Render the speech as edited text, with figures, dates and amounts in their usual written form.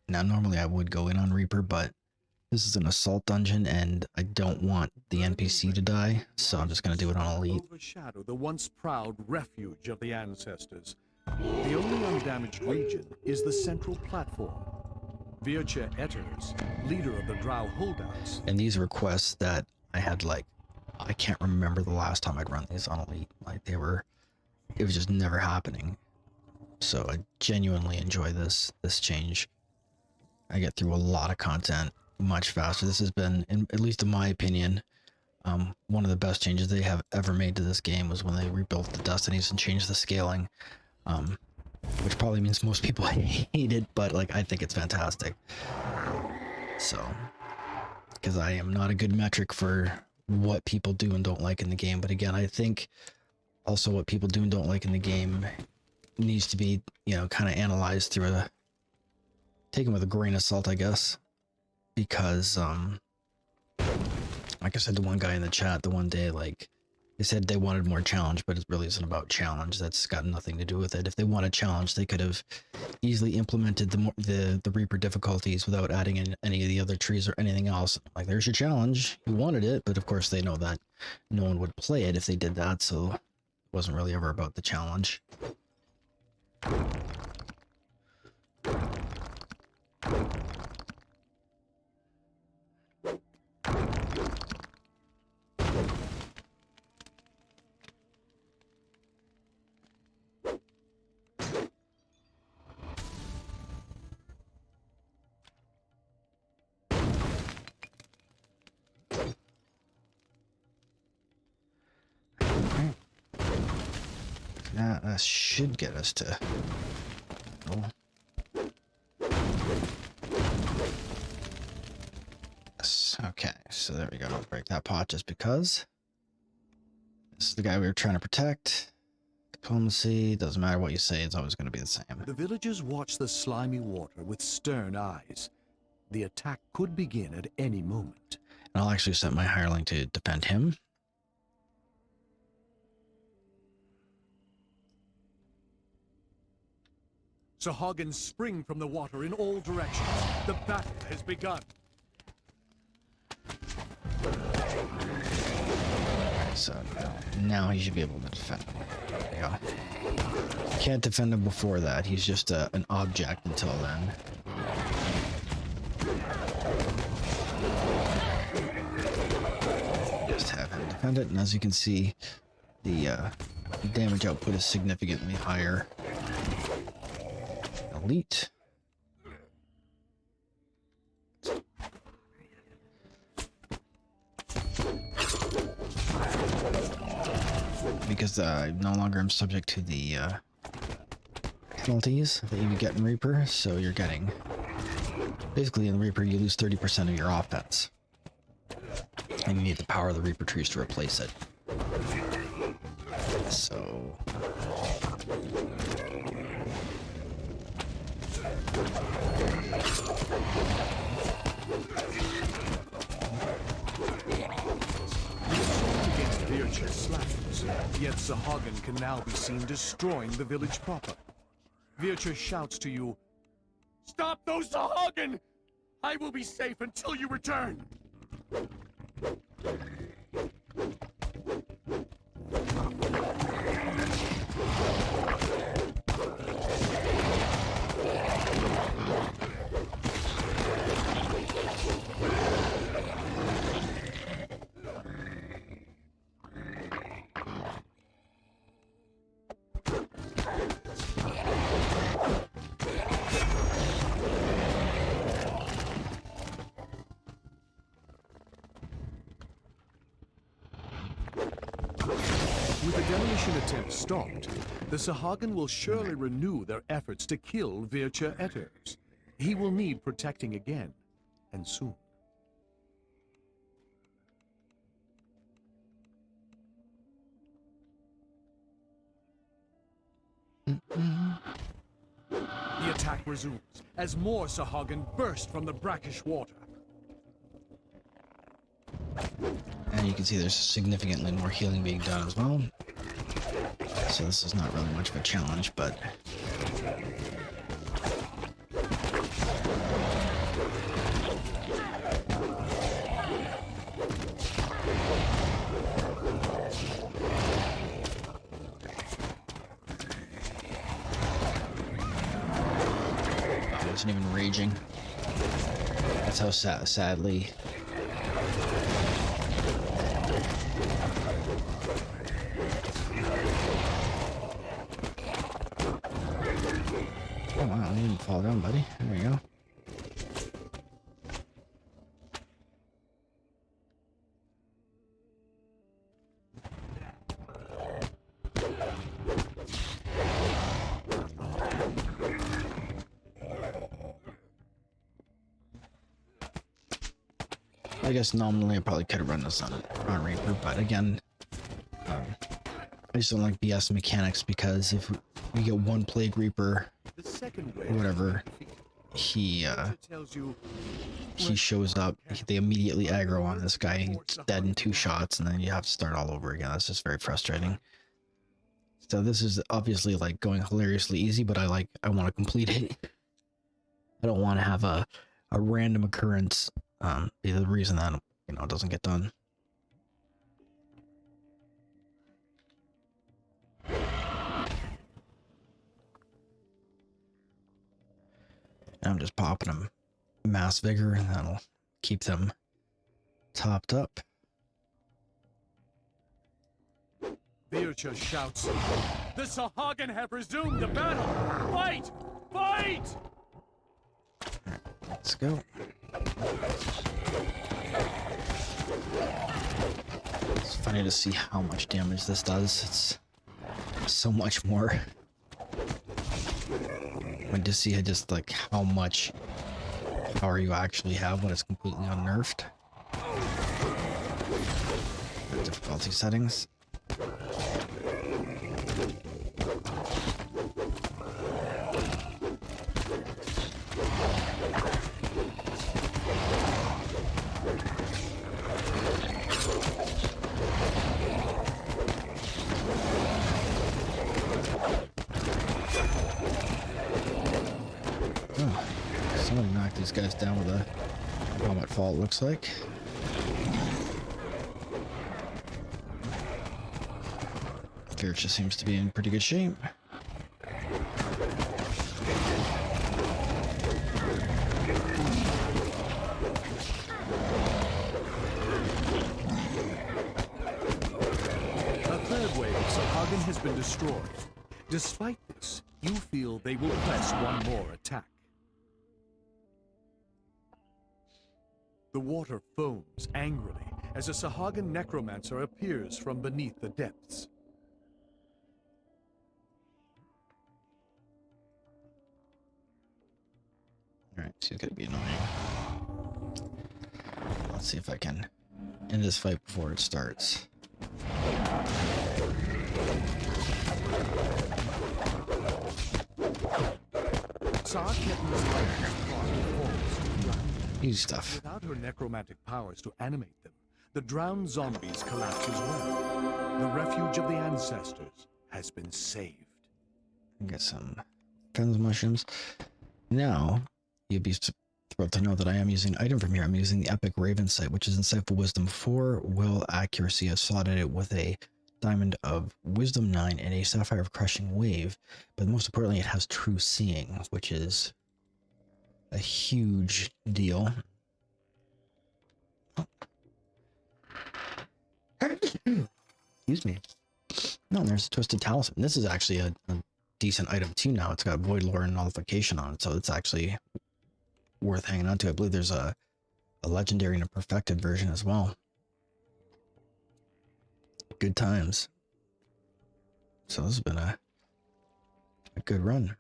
Now, normally I would go in on Reaper, but this is an assault dungeon, and I don't want the NPC to die, so I'm just going to do it on Elite. Overshadow the once proud refuge of the ancestors. The only undamaged region is the central platform. Vircha Etters, leader of the Drow holdouts. And these were quests that I had, like, I can't remember the last time I'd run these on Elite. Like, it was just never happening. So I genuinely enjoy this change. I get through a lot of content much faster. This has been, at least in my opinion, one of the best changes they have ever made to this game was when they rebuilt the Destinies and changed the scaling. Which probably means most people hate it, but like I think it's fantastic. So, because I am not a good metric for what people do and don't like in the game, but again, I think also what people do and don't like in the game needs to be, you know, kind of analyzed through taken with a grain of salt, I guess, because like I said to one guy in the chat the one day, like, they said they wanted more challenge, but it really isn't about challenge. That's got nothing to do with it. If they wanted challenge, they could have easily implemented the Reaper difficulties without adding in any of the other trees or anything else. Like, there's your challenge. You wanted it, but of course they know that no one would play it if they did that, so it wasn't really ever about the challenge. That should get us to... Oh. Yes, okay, so there we go. I'll break that pot just because. This is the guy we were trying to protect. Diplomacy, doesn't matter what you say, it's always going to be the same. The villagers watch the slimy water with stern eyes. The attack could begin at any moment. And I'll actually set my hireling to defend him. Sahagins spring from the water in all directions. The battle has begun. So now he should be able to defend him. There you go. Can't defend him before that. He's just an object until then. Just have him defend it, and as you can see, the damage output is significantly higher. Elite. Because I no longer am subject to the penalties that you get in Reaper, so you're getting... Basically in Reaper you lose 30% of your offense. And you need the power of the Reaper trees to replace it. So... Yet Sahagin can now be seen destroying the village proper. Vircha shouts to you, "Stop those Sahagin! I will be safe until you return!" With the demolition attempt stopped, the Sahagin will surely renew their efforts to kill Vircha Etters. He will need protecting again, and soon. The attack resumes as more Sahagin burst from the brackish water. And you can see there's significantly more healing being done as well. So this is not really much of a challenge, but... wasn't even raging. That's how sadly. Oh wow, you didn't fall down, buddy. There you go. I guess nominally I probably could have run this on Reaper, but again, I just don't like BS mechanics because if we get one Plague Reaper, or whatever, he shows up, they immediately aggro on this guy, he's dead in 2 shots, and then you have to start all over again. That's just very frustrating. So this is obviously like going hilariously easy, but I want to complete it. I don't want to have a random occurrence be the reason that, you know, it doesn't get done. And I'm just popping them mass vigor, and that'll keep them topped up. Vircha shouts, "The Sahagin have resumed the battle! Fight! Fight!" Alright, let's go. It's funny to see how much damage this does. It's so much more. When to see just like how much power you actually have when it's completely unnerfed. The difficulty settings. Somebody knocked these guys down with a combat fall, it looks like. Vircha seems to be in pretty good shape. A third wave of Sahagin has been destroyed. Despite this, you feel they will press one more attack. The water foams angrily as a Sahagin necromancer appears from beneath the depths. Alright, she's gonna be annoying. Let's see if I can end this fight before it starts. Easy stuff. Without her necromantic powers to animate them, the drowned zombies collapse as well. The refuge of the ancestors has been saved. Get some fens mushrooms. Now, you'd be thrilled to know that I am using an item from here. I'm using the Epic Raven Sight, which is Insightful Wisdom 4, Will Accuracy. I've slotted it with a Diamond of Wisdom 9 and a Sapphire of Crushing Wave. But most importantly, it has True Seeing, which is a huge deal. Oh. Excuse me. No, there's a Twisted Talisman. This is actually a decent item too now. It's got Void Lore and Nullification on it, so it's actually worth hanging on to. I believe there's a legendary and a perfected version as well. Good times. So this has been a good run.